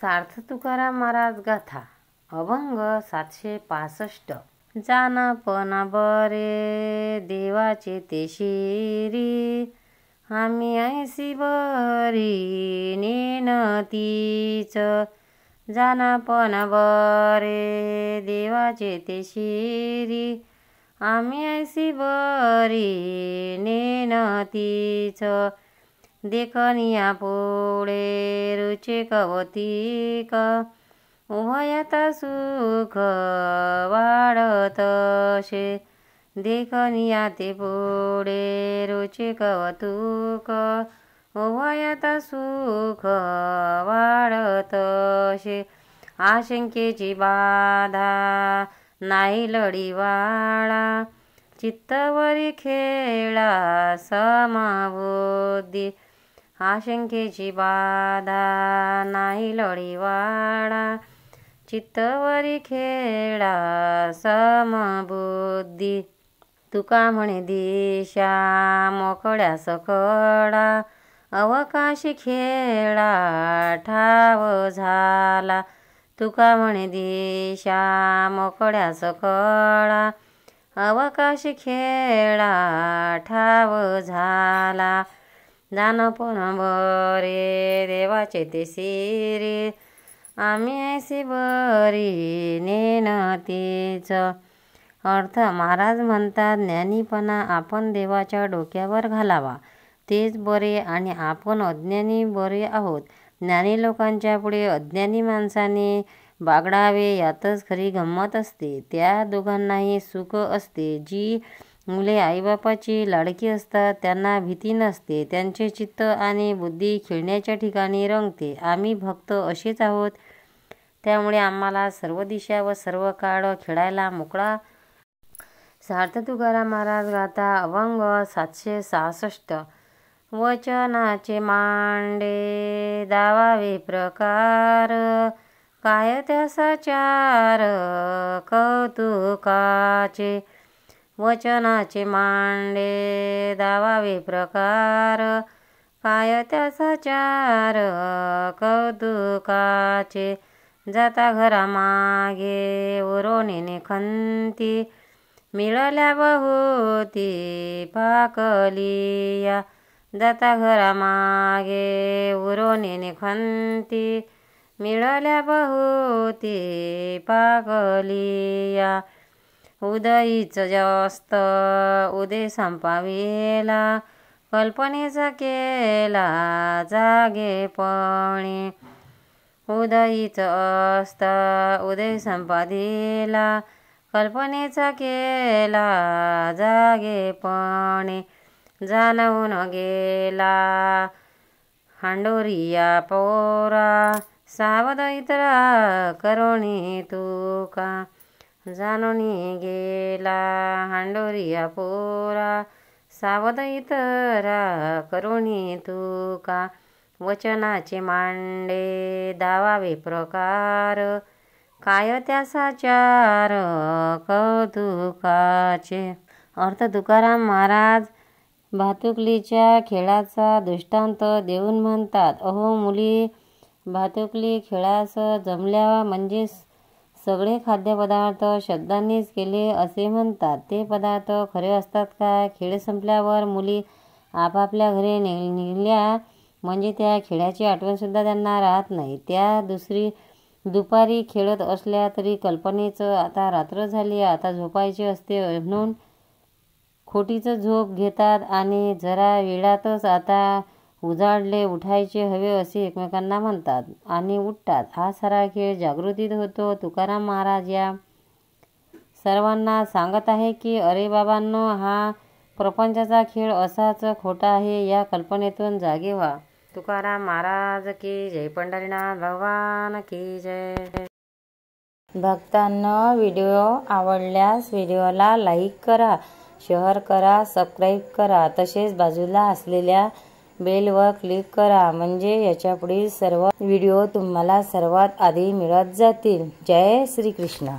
सार्थ तुकाराम महाराज गाथा अभंग 765। जाना पण बरे देवाचे ते शिरी, आम्ही ऐसी बरी नेनतीच। जाना पण बरे देवाचे ते शिरी, आम्ही ऐसी बरी नेनतीच। देखनिया पुढे रुचे कवतिक, उभयात सुख वाढतसे। देखनिया ते पुढे रुचे कवतुक, उभयात सुख वाढतसे। आशंकेची बाधा नाही लढीवाळा, चित्तवरी खेळा समबुद्धी। आशंकेची बाधा नाही लढीवाळा, चित्तवरी खेळा समबुद्धी। तुका म्हणे दिशा मोकळ्या सकळा, अवकाशी खेळा ठाव झाला। तुका म्हणे दिशा मोकळ्या सकळा, अवकाशी खेळा ठाव झाला। जान पण बरे देवाचे ते शिरी, आम्ही ऐसी बरी नेनतीच। अर्थ महाराज म्हणतात, ज्ञानीपणा आपण देवाच्या डोक्यावर घालावा तेच बरे, आणि आपण अज्ञानी बरे आहोत। ज्ञानी लोकांच्या पुढे अज्ञानी माणसाने बागडावे यातच खरी गंमत असते। त्या दोघांनाही सुख असते। जी मुले आईबापाची लाडकी असतात त्यांना भीती नसते, त्यांचे चित्त आणि बुद्धी खेळण्याच्या ठिकाणी रंगते। आम्ही भक्त असेच आहोत, त्यामुळे आम्हाला सर्व दिशा व सर्व काळ खेळायला मोकळा। सार्थ तुकाराम महाराज गाथा अभंग 766। वचनाचे मांडे दावावे प्रकार, काय त्यासा चार कौतुकाचे। वचनाचे मांडे दावावे प्रकार, काय त्याचा चार कौतुकाचे। जाता घरा मागे उरोणीने खंती, मिळाल्या बहुती पाकलिया। जाता घरा मागे उरोणीने खंती, मिळाल्या बहुती पाकलिया। उदयीच जास्त उदय संपाविला, कल्पनेचा केला जागेपणी। उदयीच अस्त उदय संपादिला, कल्पनेचा केला जागेपणी। जाणवून गेला हांडोरिया पोरा, सावध इतरा करुणी तुका। जाणूनी गेला हांडोरिया पोरा, सावध इतरा करुणी तुका। वचनाचे मांडे दावावे प्रकार, काय त्यासा चार कौतुकाचे। अर्थ तुकाराम महाराज भातुकलीच्या खेळाचा दृष्टांत देऊन म्हणतात, अहो मुली, भातुकली खेळास जमल्या म्हणजे सगळे खाद्यपदार्थ शब्दांनीच केले असे म्हणतात। ते पदार्थ खरे असतात काय? खेळ संपल्यावर मुली आपापल्या घरी निघल्या म्हणजे त्या खेळाची आठवणसुद्धा त्यांना राहत नाही। त्या दुपारी खेळत असल्या तरी कल्पनेचं आता रात्र झाली, आता झोपायचे असते म्हणून खोटीचं झोप घेतात, आणि जरा वेळातच आता उजाडले, उठायचे हवे असे एकमेकांना म्हणतात आणि उठतात। हा सारा खेळ जागृतीत होतो। तुकाराम महाराज या सर्वांना सांगत आहे की अरे बाबांनो, हा प्रपंचाचा खेळ असाच खोटा आहे, या कल्पनेतून जागे व्हा। तुकाराम महाराज की जय। पंढरीनाथ भगवान की जय। भक्तांनो, व्हिडिओ आवडल्यास व्हिडिओला लाईक करा, शेअर करा, सबस्क्राईब करा, तसेच बाजूला असलेल्या बेलवर क्लिक करा, म्हणजे याच्या पुढील सर्व व्हिडिओ तुम्हाला सर्वात आधी मिळत जातील। जय श्री कृष्ण।